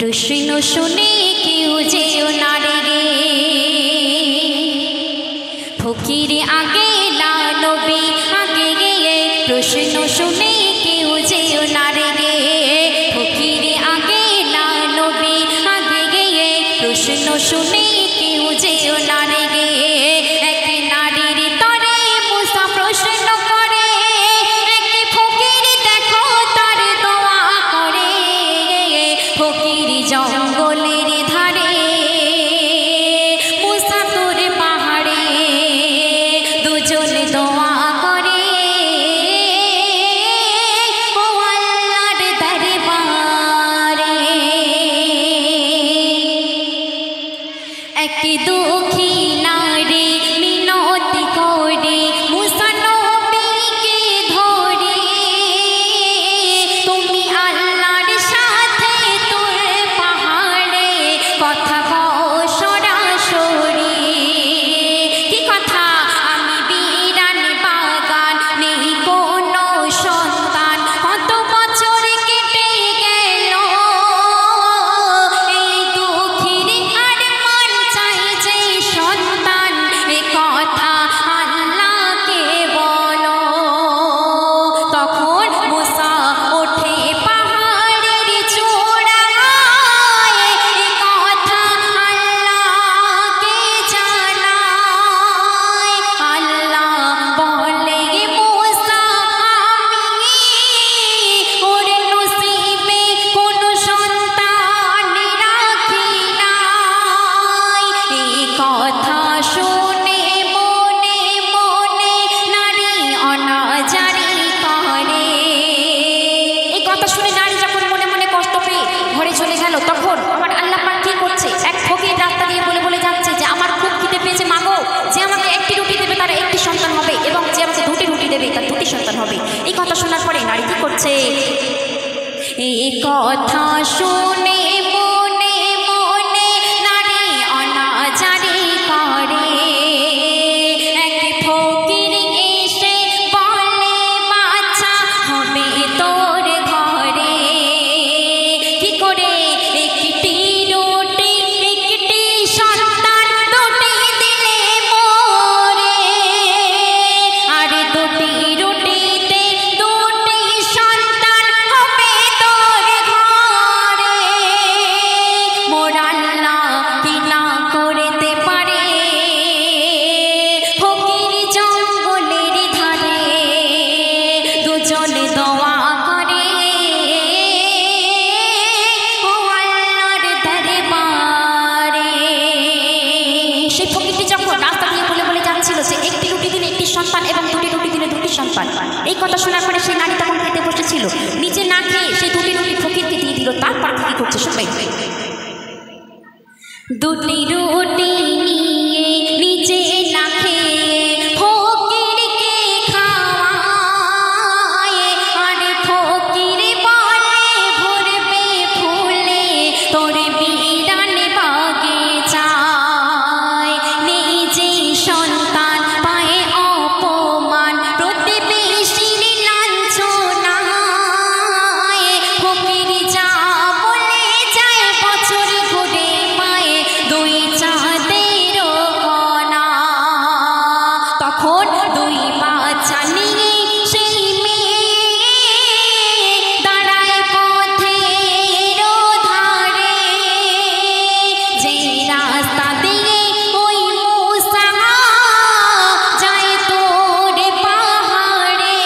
প্রশ্ন শুনে কেউ যেও না রে, ফকির আগে না নবী আগে গিয়ে। প্রশ্ন শুনে কেউ যেও না রে, ফকির আগে না নবী আগে গিয়ে। প্রশ্ন শুনে কেউ যেও না রে। এক নারীর তরে মুসা প্রশ্ন করে, এক ফকির দেখো তার দোয়া করে। ফকির জঙ্গলের ধারে, মুসা তোর পাহাড়ে, দুজন দোয়া করে ও আল্লাহর দরবারে। এক দুঃখী নারী মিনতি করে মুসা নবীকে ধরে, তুমি আল্লাহর সাথে তোর পাহাড়ে কথা কও সরাসরি। কি কথা? আমি বিরান বাগান, নেই কোনো সন্তান, কত বছর কেটে গেল। এই দুঃখীর আর মন চাই যে সন্তান, এ কথা আল্লাহকে বলো। তখন মুসা ওঠে পাহাড়ের চূড়ায়, এ কথা আল্লাহকে জানায়। আল্লাহ বলে মুসা আমি ওর নসিবে কোনো সন্তান রাখি নাই। এই কথা শুনে মনে মনে নারী অনাচারী করে। এই কথা শুনে নারী যখন মনে মনে কষ্ট পেয়ে ঘরে চলে গেল, তখন আমার আল্লাহ পাক কি করছে? এক ফকির রাস্তা দিয়ে বলে বলে যাচ্ছে যে আমার খুব খিদে পেয়েছে মাগো, যে আমাকে একটি রুটি দেবে তার একটি সন্তান হবে, এবং যে আমাকে দুটি রুটি দেবে তার দুটি সন্তান হবে। এই কথা শোনার পরে নারী কি করছে? এই কথা শুনে মনে মনে নারী অনাচারী করে। এক ফকির এসে বলে বাচ্চা হবে তোর ঘরে। কি করে? একটি রুটি একটি সন্তান, দুটি দিলে মোরে। আর দুটি রুটিতে দুটি সন্তান হবে তোর ঘরে। মোর আল্লাহ কি না করতে পারে? ফকির জঙ্গলের ধারে, দুজন দোয়া করে ও আল্লাহর দরবারে। সেই ফকিরটি যখন রাস্তা দিয়ে বলে বলে যাচ্ছিল যে একটি রুটি দিলে একটি সন্তান এবং দুটি রুটি দিলে দুটি সন্তান, এই কথা শোনার পরে সেই নারী তখন খেতে বসেছিল, নিজে না খেয়ে সেই দুটি রুটি ফকিরকে দিয়ে দিল। তারপর কি করছে সবাই? দুটি রুটি নিয়ে নিজে না খেয়ে ফকিরকে খাওয়ায়। আর ফকির বলে ভরবে ফুলে তোর বিরান বাগে চায়। নিজে সন্তান পায়ে অপমান, প্রতিবেশীর লাঞ্ছনায়। ফকির যা বলে যায় বছর ঘুরে পায়ে দুই চাঁদের কণা। তখন দুই বাচ্চা নিয়ে সেই মেয়ে দাঁড়ায় পথের ধারে। যে রাস্তা দিয়ে ওই মুসা যায় তোর পাহাড়ে।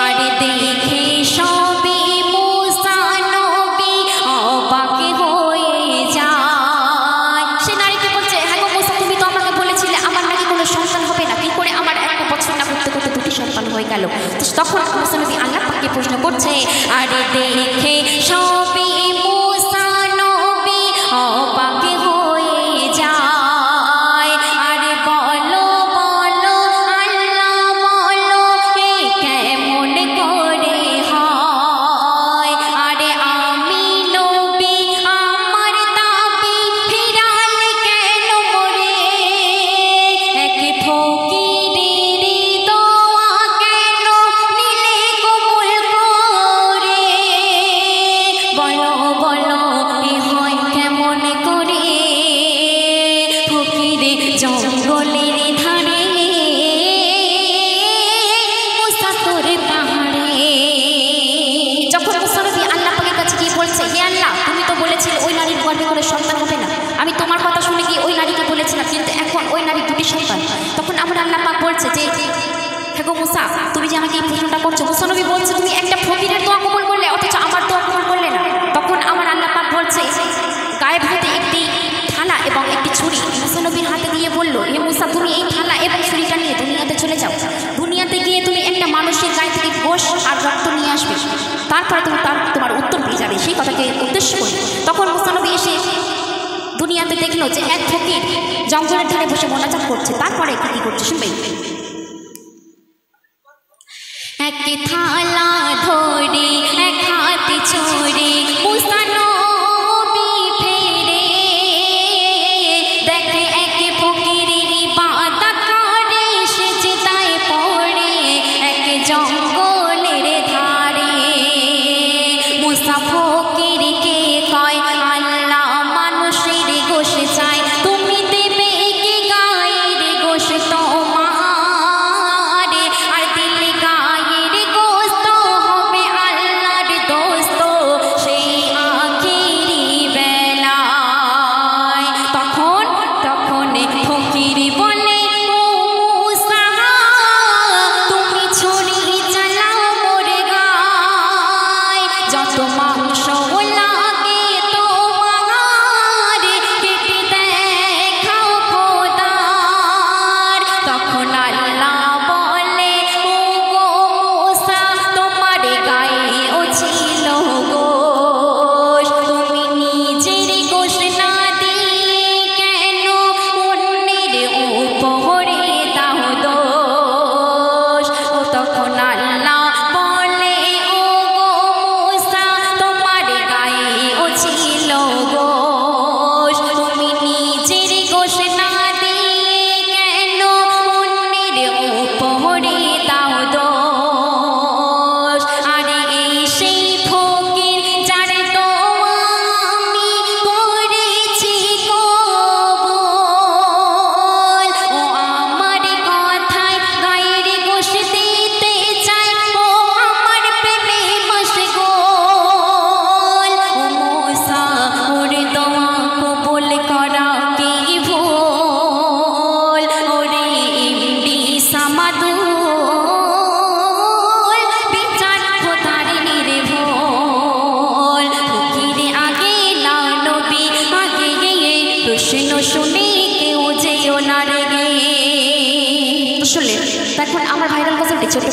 আর দেখে সবে মুসা নবী অবাক হয়ে যায়। সে নারীকে বলছে, হ্যাঁ গো মুসা, তুমি তো আমাকে বলেছিলে আমার নাকি কোনো সন্তান হবে না, কি করে আমার এক বছর না করতে করতে দুটি সন্তান হয়ে গেল? তখন মুসা নবী আল্লাহ পাককে প্রশ্ন করছে, আরে দেখে সবে মুসা নবী অবাক হয়ে যায়। আরে বলো বলো আল্লাহ বলো, এ কেমন করে হয়? আরে আমি নবী আমার দাবি ফিরাল কেন মোরে? এক ফকিরের দোয়া কেন নিলে কবুল করে? গো মুসা, তুমি যে আমাকে এই প্রশ্নটা করছো, মুসা নবী বলছে তুমি একটা ফকিরের দোয়া কবুল করলে অথচ আমার দোয়া কবুল করলে না। তখন আমার আল্লাহ পাক বলছে গায়েব হতে একটি থালা এবং একটি ছুরি মুসা নবীর হাতে দিয়ে বলল, হে মুসা তুমি এই থালা এবং ছুরিটা নিয়ে দুনিয়াতে চলে যাও, দুনিয়াতে গিয়ে তুমি একটা মানুষের গায়ে থেকে গোশ আর রক্ত নিয়ে আসবে, তারপরে তুমি তোমার উত্তর পেয়ে যাবে। সেই কথাকে উদ্দেশ্য করি তখন মুসা নবী এসে দুনিয়াতে দেখলো যে এক ফকির জঙ্গলের ধারে বসে মোনাজাত করছে। তারপরে কি করছে শুনবে, এক থালা ধরে এক হাতে ছড়ে মুসা নবী ফেরে, দেখে এক ফকিরের ইবাদত করে সিজদায় পড়ে এক জঙ্গলের ধারে। মুসা ফকিরকে কয় আল্লাহ মানুষের গোশ চাই, তুমি দেবে কি গায়ের গোশ তোমার, আর দিলে গায়ের গোশত হবে আল্লাহর দোস্ত সেই আখিরি বেলায়। তখন ফকির বলে ও মুসা তুমি ছুরি চালাও মোর গায়, যত মাংস লাগে তোমার কেটে দেখাও খোদার। তখন আল্লাহ বলে ও গো মুসা তোমার গায়ে ও ছিল গোশ, তুমি নিজের গোশ না দিয়ে কেন অন্যের উপরে দাও দোষ। ও তখন আল্লাহ বলে ও গো মুসা তোমার গায়ে ও ছিল গোশ, তুমি নিজের গোশ না দিয়ে কেন অন্যের উপরে দাও দোষ। আরে এই সেই ফকির যার দোয়া আমি করেছি কবুল, ও আমার কথায় গায়ের গোশ দিতে চাই, ও আমার প্রেমে মশগুল। ও মুসা ওর দোয়া কবুল করা কি ভুল, ওরে ইবলিস আমাদুল বিচার খোদার নির্ভুল। ফকির আগে না নবী আগে গিয়ে প্রশ্ন শুনে কেউ যেও না রেগে। শুনলেন, এখন আমার ভাইরাল গজলটি ছোট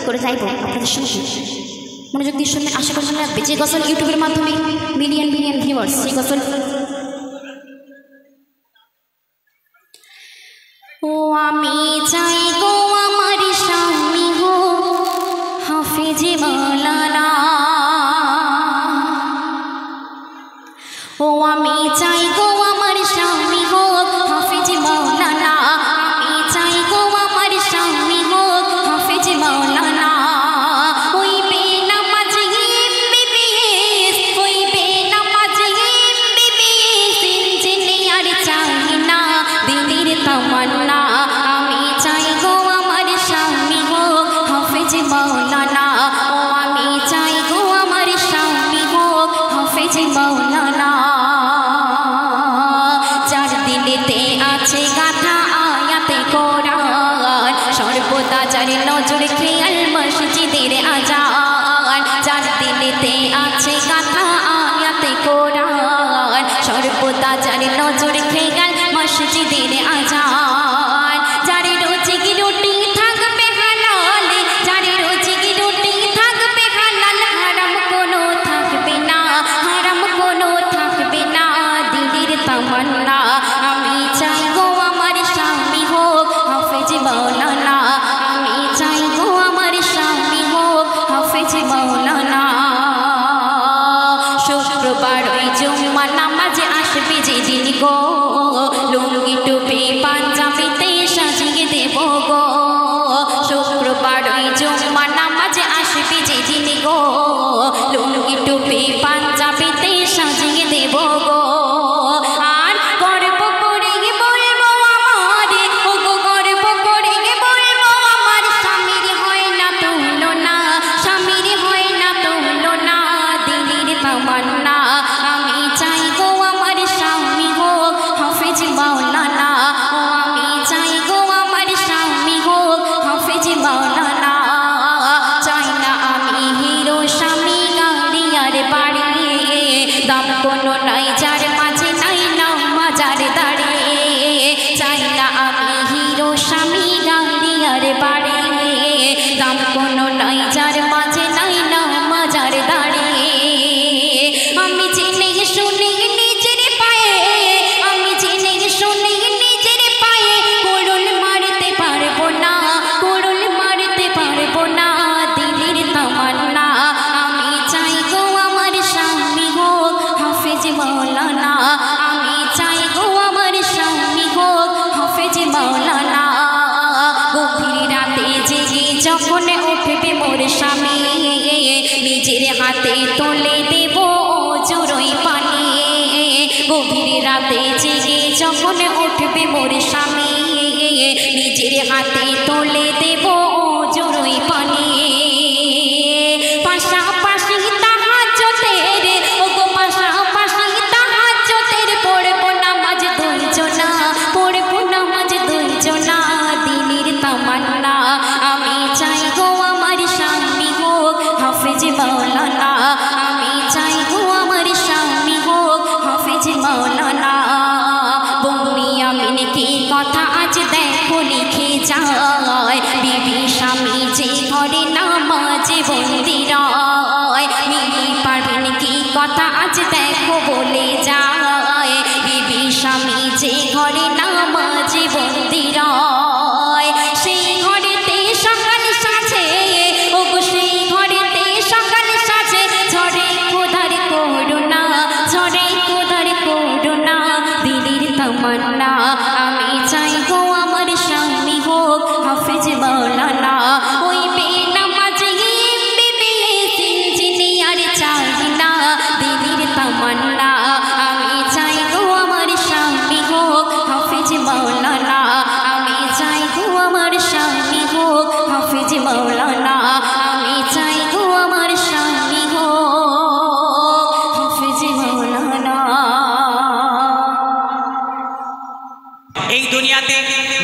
করে যাইব আপনাদের সঙ্গে মনোযোগ দিয়ে শুনবেন, আশা করি শুনে রাখবে। যে গজল ইউটিউবের মাধ্যমে মিলিয়ন ভিউয়ার্স, সেই গজল ও আমি চাই গো আমার স্বামী হো হাফেজ মাওলানা, ও আমি চাই গো আমার স্বামী হো হাফেজ মাওলানা, আমি চাই গো আমার স্বামী হো হাফেজ মাওলানা। ওই বেনামাজি এমবিবিএস, ওই বেনামাজি এমবিবিএস ইঞ্জিনিয়ার চাই না দিনের তামান্না, আমি চাই গো আমার স্বামী হো হাফেজ মাওলানা, ও আমি চাই গো আমার স্বামী হো হাফেজ মাওলানা। যার দিলেতে আছে গাথা আয়াতে কোরআন, সর্বদা যার নজর খেয়াল মসজিদের আজান, যার দিলেতে আছে গাথা আয়াতে কোরআন, সর্বদা যার নজর খেয়াল মসজিদের আজান। যার রোজি রুটি থাকবে হালাল, যার রোজি রুটি থাকবে হালাল, হারাম কোনো থাকবে না, হারাম কোনো থাকবে না দিলের তামান্না। আমি চাই গো আমার স্বামী হোক হাফেজ মাওলানা, আমি চাই গো আমার স্বামী হোক হাফেজ মাওলানা। শুক্রবার ওই জুম্মা নামাজে আসবে যেদিন গো, লুঙ্গি টুপি পাঞ্জাবিতে সাজিয়ে দেব গো। শুক্রবার ওই জুম্মা নামাজে আসবে যেদিন গো, লুঙ্গি টুপি পাঞ্জাবিতে সাজিয়ে দেব গো। আর গর্ব করে বলবো আমারে, ও গো গর্ব করে বলবো আমার স্বামীর হয় না তুলনা, স্বামীর হয় না তুলনা দিলের তামান্না। আমি চাই গো আমার স্বামী হোক হাফেজ মাওলানা, ও আমি চাই গো আমার স্বামী হোক হাফেজ মাওলানা। দাম কোনো নাই যার মাঝে নাই নামাজার দাড়ি চাই না আমি হিরো স্বামী গাড়ি আর বাড়ি দাম কোনো নাই যার মাঝে নাই নামাজার দাড়ি আমি জেনে শুনে নিজের পায়ে আমি জেনে শুনে নিজের পায়ে কোড়ল মারতে পারবো না কোড়ল মারতে পারবো না দিলের তামান্না আমি চাই গো আমার স্বামী হোক হাফেজ মাওলানা আমি চাই গো আমার স্বামী হোক হাফেজ মাওলানা গভীর রাতে জেগে যখন উঠবে মোর স্বামী নিজের হাতে তুলে দেব জোরই পানি গভীর রাতে জেগে যখন উঠবে মোর স্বামী নিজের হাতে তুলে দেব জোরই পানি পাশাপাশি তাহাজ্জুদের ওগো পাশাপাশি তাহাজ্জুদের পড়বো নামাজ দুইজনা পড়বো নামাজ দুইজনা দিনের তামান্না আমি চাই গো আমার স্বামী হোক হাফেজ মাওলানা আমি চাই গো আমার স্বামী হোক হাফেজ মাওলানা বুনিয়ামিন কি কথা আজ দেখো লিখে যায় বিবি স্বামী যে ঘরে নামাজে বন্দি রয় মিলি পারবেন কি কথা আজ দেখো বলে যায় বিবি স্বামী যে ঘরে নামাজে বন্দি রয় সেই ঘরেতে সকাল সাজে ওগো সেই ঘরেতে সকাল সাজে ঝরে খোদার করুণা ঝরে খোদার করুণা দিলের তামান্না আমি চাই গো আমার স্বামী হোক হাফেজ মাওলানা ওই বেনামাজি MBBS ইঞ্জিনিয়ার চাই না দিলের তামান্না আমি চাই গো আমার স্বামী হোক হাফেজ মাওলানা আমি চাই গো আমার স্বামী হোক হাফেজ মাওলানা আমি চাই গো আমার স্বামী হোক হাফেজ মাওলানা এই দুনিয়াতে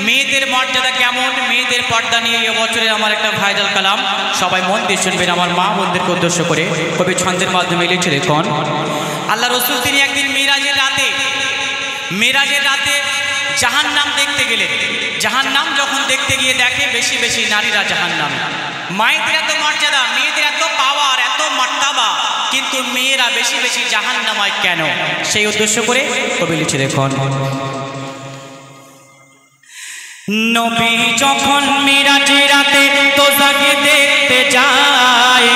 মেয়েদের মর্যাদা কেমন মেয়েদের পর্দা নিয়ে এবছরের আমার একটা ভাইরাল কালাম সবাই মন দিয়ে শুনবেন আমার মা বোনদেরকে উদ্দেশ্য করে কবি ছন্দের মাধ্যমে লিখে দেখুন আল্লাহ রসুল তিনি একদিন মেরাজের রাতে জাহান্নাম দেখতে গেলেন জাহান্নাম যখন দেখতে গিয়ে দেখে বেশি বেশি নারীরা জাহান্নাম মায়েদের এত মর্যাদা মেয়েদের এত পাওয়ার এত মর্তাবা কিন্তু মেয়েরা বেশি বেশি জাহান্নামায় কেন সেই উদ্দেশ্য করে কবি লিখে দেখুন নবী যখন মিরাজের রাতে দোজাকে দেখতে যায়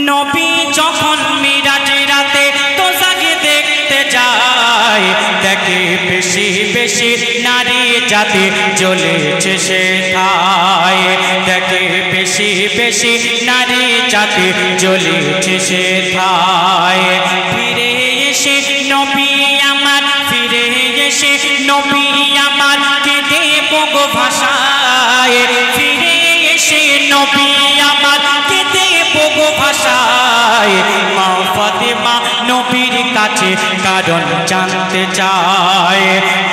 নবী যখন মিরাজের রাতে দোজাকে দেখতে যায় দেখে বেশি বেশি নারী জাতি জ্বলেছে সেথায় দেখে বেশি বেশি নারী জাতি জ্বলেছে সেথায় ফিরে এসে নবী আমার ফিরে এসে নবী আমার কেঁদে বগো ভাষায় ফিরে এসে নবী আমার কেঁদে বগো ভাষায় মা ফাতেমা নবীর কাছে কারণ জানতে চায়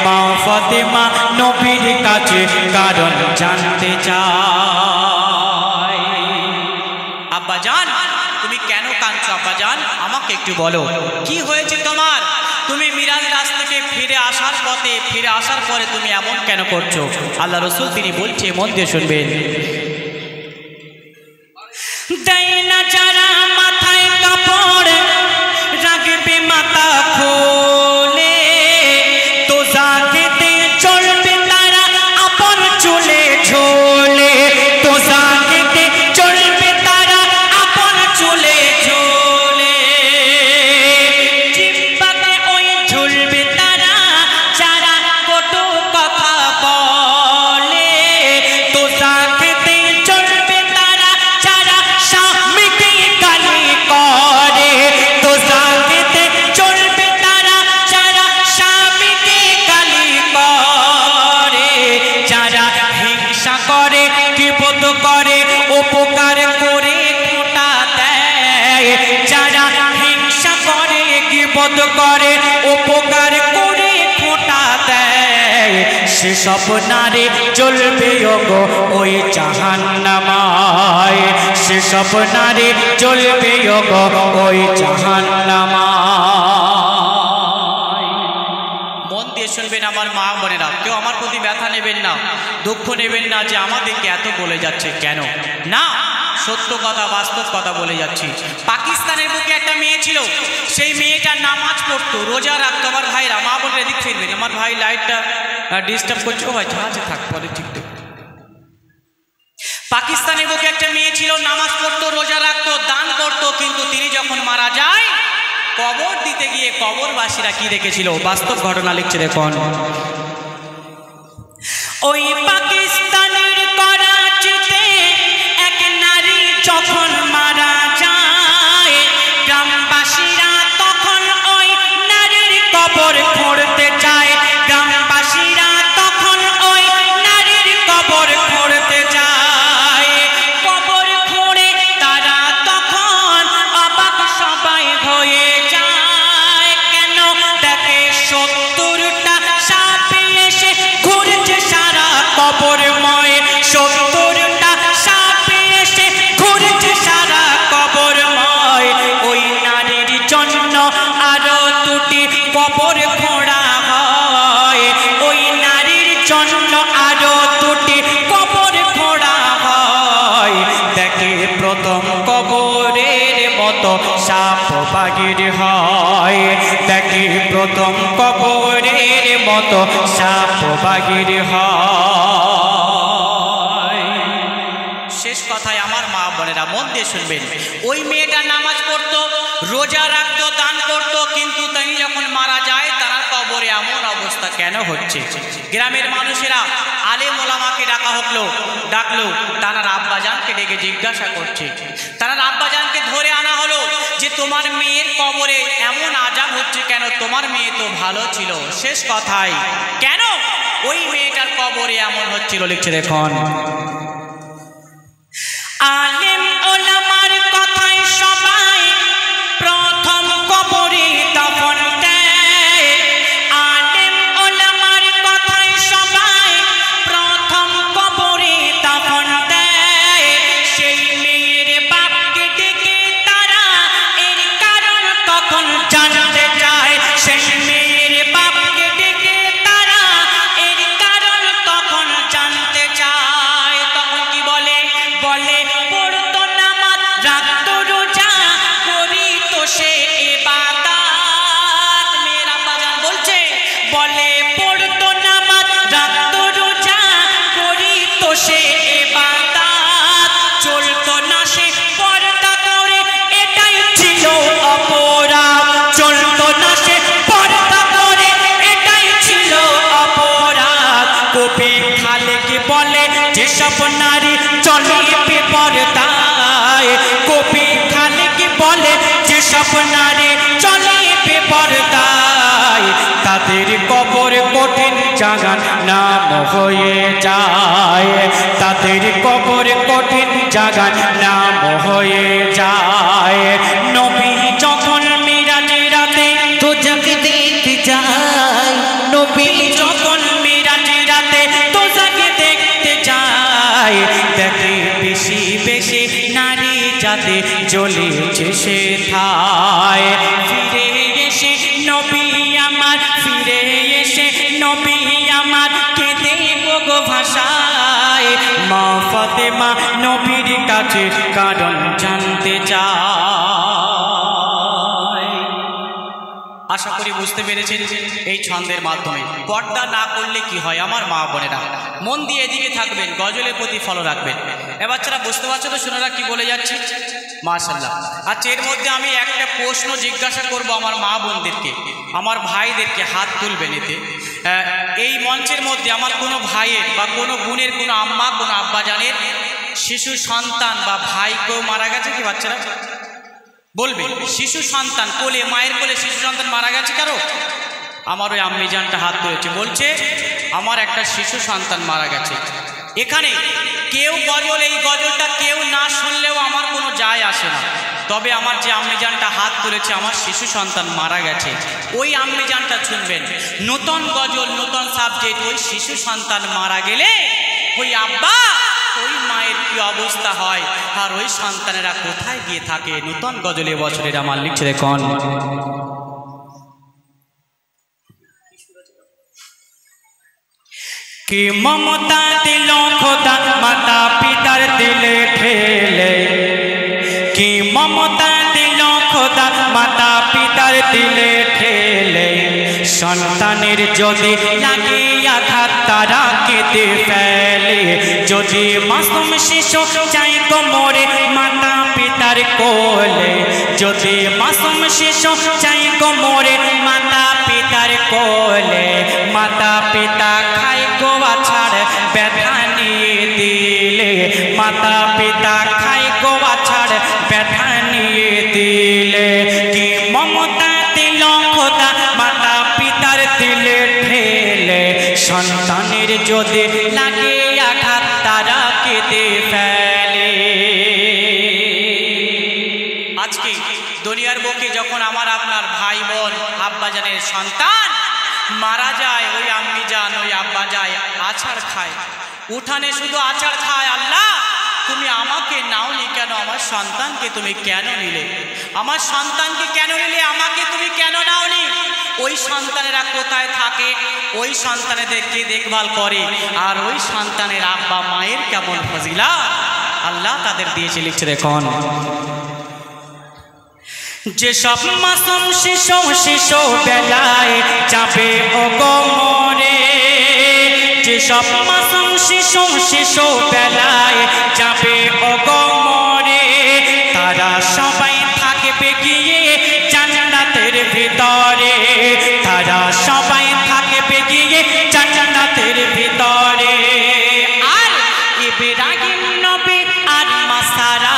মা ফাতেমা নবীর কাছে কারণ জানতে চায় আব্বা জান তুমি কেন কাঁদছো আব্বা জান আমাকে একটু বলো কি হয়েছে তোমার তুমি মিরাজ রাজ থেকে ফিরে আসার পথে ফিরে আসার পরে তুমি এমন কেন করছো আল্লাহ রসুল তিনি বলছে মন দিয়ে শুনবেন দেয় না যারা মাথায় কাপড় রাখবে মাথা খোলে তো জাগেতে চলবে তারা আপন চুলে ঝোলে তো জাগেতে চলবে তারা আপন চুলে ঝোলে জিহ্বাতে ওই ঝুলবে তারা যারা কটু কথা বলে তো জাগেতে চলবে তারা যারা স্বামীকে গালি করে তো জাগেতে চলবে তারা যারা স্বামীকে গালি করে যারা হিংসা করে কিবত করে উপকার করে খোঁটা দেয় যারা হিংসা করে কিবত করে উপকার করে খোঁটা দেয় সেসব নারী জ্বলবে গো ওই জাহান্নামায় সেসব নারী জ্বলবে গো ওই জাহান্নামায় শুনবেন আমার মা বোনেরা, কেউ আমার প্রতি ব্যথা নেবেন না, দুঃখ নেবেন না যে আমাদেরকে এত বলে যাচ্ছে কেন, না, সত্য কথা বাস্তব কথা বলে যাচ্ছি। পাকিস্তানের বুকে একটা মেয়ে ছিল, সেই মেয়েটা নামাজ পড়তো, রোজা রাখতো। আমার ভাইরা, মা বোনের এদিক ফিরবেন, আমার ভাই লাইটটা ডিস্টার্ব করছে, ও ভাই জাহাজে থাক পরে ঠিক। পাকিস্তানের বুকে একটা মেয়ে ছিল, নামাজ পড়তো, রোজা রাখতো, দান করতো, কিন্তু তিনি যখন মারা যায় কবর দিতে গিয়ে কবরবাসীরা কি দেখেছিল, বাস্তব ঘটনা লিখছে দেখুন। ওই পাকিস্তানের করাচিতে এক নারী যখন মারা যায়, গ্রামবাসীরা তখন ওই নারীর কবর খুঁড়তে যায়, গ্রামবাসীরা তখন ওই নারীর কবর খুঁড়তে যায়, কবর খুঁড়ে তারা তখন অবাক সবাই হয়ে যায়, কেন দেখে 70টা সাপ এসে ঘুরছে সারা কবরময়, 70টা সাপ এসে ঘুরছে সারা কবরময়, ওই নারীর জন্য আরো 2টি কবর খোঁড়া হয়, ওই নারীর জন্য আরো 2টি কবর খোঁড়া হয়, দেখে প্রথম কবরের মতো সাপ বাগির হয়, দেখে প্রথম কবরের মতো সাপ বাগির হয়। শেষ কথায় আমার মা বোনেরা মন দিয়ে শুনবেন, ওই মেয়েটা নামাজ পড়তো, রোজা রাখতো, দান করতো, কিন্তু তিনি যখন মারা যায় তার কবরে এমন অবস্থা কেন হচ্ছে? গ্রামের মানুষেরা আলেম ওলামাকে ডাকলো, তার আব্বাজানকে ডেকে জিজ্ঞাসা করছে, তার আব্বাজানকে ধরে আনা হলো যে তোমার মেয়ের কবরে এমন আযাব হচ্ছে কেন, তোমার মেয়ে তো ভালো ছিল। শেষ কথায় কেন ওই মেয়েটার কবরে এমন হচ্ছিল লিখছে দেখুন। আলেম ওলামার কথায় সবাই প্রথম কবরে দাফন দেয়, আলেম ওলামার কথায় সবাই প্রথম কবরে দাফন দেয়, সেই মেয়ের বাপকে ডেকে তারা এর কারণ তখন জানতে চায়, সেই মেয়ের বাপকে ডেকে তারা এর কারণ তখন জানতে চায়, তখন কি বলে পড়তো নামাজ রাখতো রোজা করিতো সে ইবাদত, মেয়েরা বাজান বলছে, বলে পড়তো নামাজ রাখতো রোজা করিতো সে ইবাদত, চলতো না সে পর্দা করে এটাই ছিল অপরাধ, চলতো না সে পর্দা করে এটাই ছিল অপরাধ, কবি খালেক বলে যেসব নারী চলে বেপরদায়, কবি খালেক বলে যেসব নারী চলে বেপরদায়, তাদের কবর কঠিন জাগান নাম হয়ে যায়, তাদের কবর কঠিন জাগান নাম হয়ে যায়। নবী যখন মিরাজের রাতে দোজখ দেখতে যায়, নবী যখন মিরাজের রাতে দোজখ দেখতে যায়, দেখে বেশি বেশি নারী যাতে জ্বলেছে সে ঠায়, ফিরে এসে নবী আমার, ফিরে এসে নবী আমার কেঁদে গো ভাষায়, মা ফাতেমা নবীর কাছে কারণ জানতে চায়। আশা করি বুঝতে পেরেছেন এই ছন্দের মাধ্যমে। পর্দা না করলে কি হয় আমার মা বোনেরা, মন দিয়ে এদিকে থাকবেন, গজলের প্রতি ফলো রাখবেন। এ বাচ্চারা বুঝতে পারছো তো শোনারা কি বলে যাচ্ছি? মাশাআল্লাহ। আচ্ছা, এর মধ্যে আমি একটা প্রশ্ন জিজ্ঞাসা করব আমার মা বোনদেরকে, আমার ভাইদেরকে, হাত তুলবেন এতে। এই মঞ্চের মধ্যে আমার কোনো ভাইয়ের বা কোনো বোনের, কোনো আম্মা, কোনো আব্বাজানের শিশু সন্তান বা ভাই কেউ মারা গেছে কি? বাচ্চারা বলবে, শিশু সন্তান কোলে, মায়ের কোলে শিশু সন্তান মারা গেছে কারো? আমার ওই আম্মিজানটা হাত তুলেছে, বলছে আমার একটা শিশু সন্তান মারা গেছে। এখানে কেউ গজল, এই গজলটা কেউ না শুনলেও আমার কোনো যায় আসে না, তবে আমার যে আম্মিজানটা হাত তুলেছে আমার শিশু সন্তান মারা গেছে, ওই আম্মিজানটা শুনবেন। নতুন গজল, নতুন সাবজেক্ট, ওই শিশু সন্তান মারা গেলে ওই আব্বা, ওই মায়ের কি অবস্থা হয়, আর ওই সন্তানেরা কোথায় গিয়ে থাকে? নতুন গজলে বছরের আমার লিখছে দেখুন। कि ममता दिल खुदा माता पितार दिले ठेले कि ममता दिल खुदा माता पितार दिले ठेले सन्तानेर जदि लागे आघात तारा केঁদে ফেলে যদি মাসুম শিশু চাই গো মোরে মাতা পিতার কোলে যদি মাসুম শিশু চাই গো মোরে মাতা পিতার কোলে মাতা পিতা খায় গো আছাড় ব্যথা নিয়ে দিলে মাতা পিতা খায় গো আছাড় ব্যথা নিয়ে দিলে কি মমতা দিল খোদা মাতা পিতার দিলে ঠেলে সন্তানের যদি লাগে আঘাত তারা কেঁদে ফেলে আজকে দুনিয়ার বুকে যখন আমার আপনার ভাই বোন আব্বাজানের সন্তান মারা যায় ওই আম্মি জান ওই আব্বা যায় আছাড় খায় উঠানে শুধু আছাড় খায় আল্লাহ তুমি আমাকে নাওনি কেন আমার সন্তানকে তুমি কেন নিলে আমার সন্তানকে কেন নিলে আমাকে তুমি কেন নাওনি ওই সন্তানেরা কোথায় থাকে ওই সন্তানেদেরকে দেখভাল করে আর ওই সন্তানের আব্বা মায়ের কেমন ফজিলা আল্লাহ তাদের দিয়েছে লিখছে দেখুন যেসব মাসুম শিশু শিশু বেলায় যাবে ওগো মরে যেসব মাসুম শিশু শিশু বেলায় যাবে ওগো মরে তারা সবাই থাকবে গিয়ে জান্নাতের ভিতরে তারা সবাই থাকবে গিয়ে জান্নাতের ভিতরে আর ইব্রাহিম নবী আর মাসারা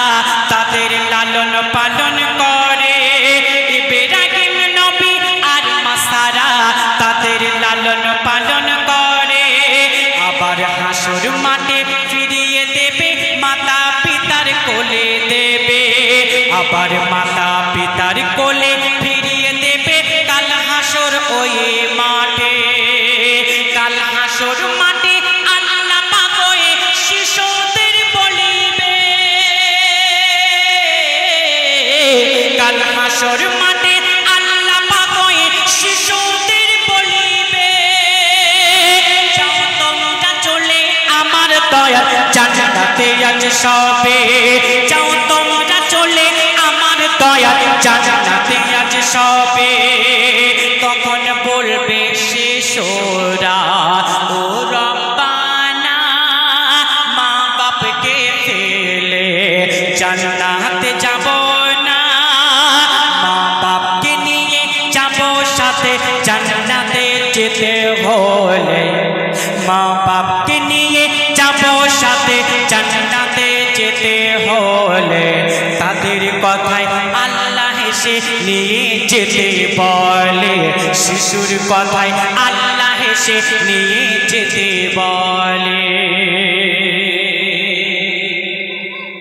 তাদের লালন পালন করে ইব্রাহিম নবী আর মাসারা তাদের লালন পালন করে আবার হাসর মাঠে ফিরিয়ে দেবে মাতা পিতার কোলে দেবে আবার মাতা পিতার কোলে ফিরিয়ে দেবে কাল হাসর ওই মাঠে কাল হাসর মাঠে আল্লাহ পাক ওই শিশুদের বলিবে কাল হাসর মাঠে আল্লাহ পাক ওই শিশুদের বলিবে যাও তোমরা চলে আমার দয়াল জান্নাতে আজ সবে যাও তোমরা চলে আমার দয়াল জান্নাতে আজ সবে তখন বলবে শিশুরা ও রব্বানা মা বাপকে ফেলে জান্নাতে যাব না মা বাপকে নিয়ে যাব সাথে জান্নাতে যেতে হলে মা বাপকে নিয়ে যাব সাথে জান্নাতে যেতে হলে তাদের কথায় আল্লাহ হেসে নিয়ে যেতে বলে শিশুর কথায় আল্লাহ হেসে নিয়ে যেতে বলে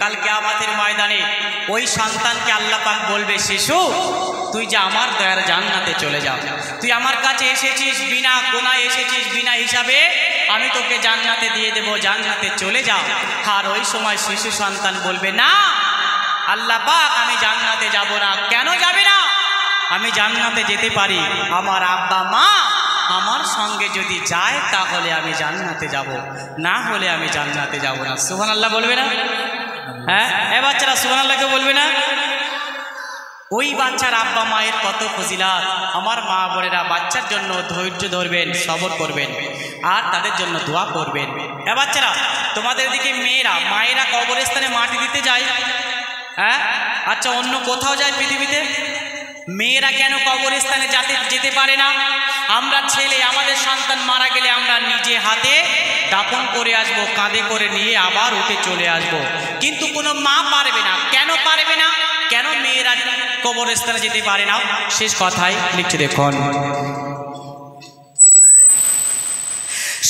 কালকে আমাদের ময়দানে ওই সন্তানকে আল্লাহ পাক বলবে শিশু তুই যে আমার দয়ার জান্নাতে চলে যা তুই আমার কাছে এসেছিস বিনা গুনাহে এসেছিস বিনা হিসাবে আমি তোকে জান্নাতে দিয়ে দেব জান্নাতে চলে যা আর ওই সময় শিশু সন্তান বলবে না আল্লাহ পাক আমি জান্নাতে যাব না কেন যাবে না আমি জান্নাতে যেতে পারি আমার আব্বা মা আমার সঙ্গে যদি যায় তাহলে আমি জান্নাতে যাব না হলে আমি জান্নাতে যাব না সুবহানাল্লাহ বলবে না হ্যাঁ এ বাচ্চারা সুবহানাল্লাহকে বলবে না ওই বাচ্চার আব্বা মায়ের কত ফজিলাত আমার মা বোনেরা বাচ্চার জন্য ধৈর্য ধরবেন সবর করবেন আর তাদের জন্য দোয়া করবেন এ বাচ্চারা তোমাদের দিকে মায়েরা কবরস্থানে মাটি দিতে যায় হ্যাঁ আচ্ছা অন্য কোথাও যায় পৃথিবীতে মেয়েরা কেন কবরস্থানে যেতে পারে না আমরা ছেলে আমাদের সন্তান মারা গেলে আমরা নিজে হাতে দাফন করে আসবো কাঁধে করে নিয়ে আবার উঠে চলে আসবো কিন্তু কোনো মা পারবে না কেন পারবে না কেন মেয়েরা কবরস্থানে যেতে পারে না শেষ কথায় লিখছে দেখুন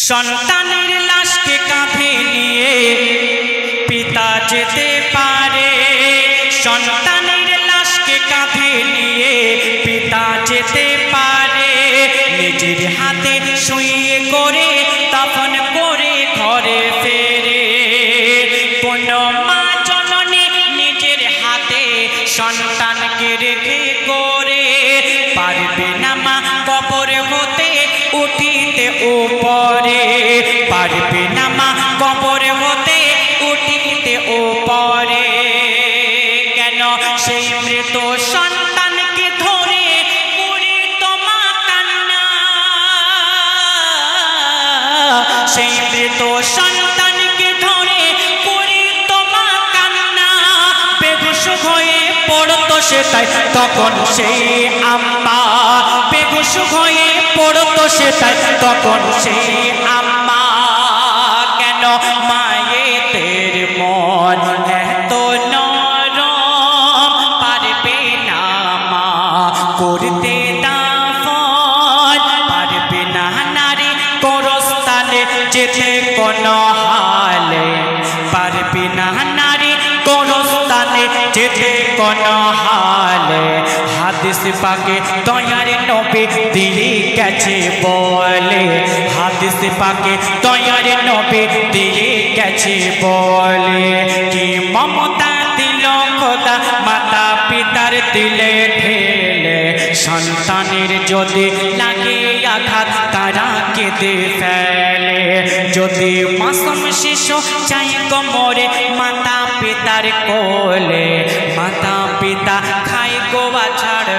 সন্তানের লাশকে কাঁধে নিয়ে পিতা যেতে পারে সন্তানের লাশকে কাঁধে নিয়ে পিতা যেতে পারে নিজের হাতে শুয়ে করে দাফন করে ঘরে ফেরে কোন মা জননী নিজের হাতে সন্তানকে রেখে করে পারবে না মা কবর হতে উঠিয়ে উঠিতে উপরে, পারবে না মা কবর হতে উঠিতে উপরে। কেন সেই মৃত সন্তানকে ধরে করি তোমা কান্না, সেই মৃত সন্তানকে ধরে করি তোমা কান্না। বেহুশ হয়ে পড়তো সেটাই তখন সেই আম্মা, বেহুশ হয়ে পড়তো সেটাই তখন সেই আম্মা। কেন মায়েদের মন এত নরম, পারবে না মা করতে দাফন, পারবে না নারী কবরস্থানে যেতে কোনো হালে, পারবে না নারী কবরস্থানে যেতে কোনো হালে। হাদিস পাকে দয়ার নবী দিয়ে গেছে বলে, হাদিস পাকে দয়ার নবী দিয়ে গেছে বলে। কি মমতা দিল খোদা মাতা পিতার দিলে ঢেলে, সন্তানের যদি লাগে আঘাত তারা কেঁদে ফেলে। যদি মাসুম শিশু চাই কোমরে মাতা পিতার কোলে, মাতা পিতা খায় গো আছাড়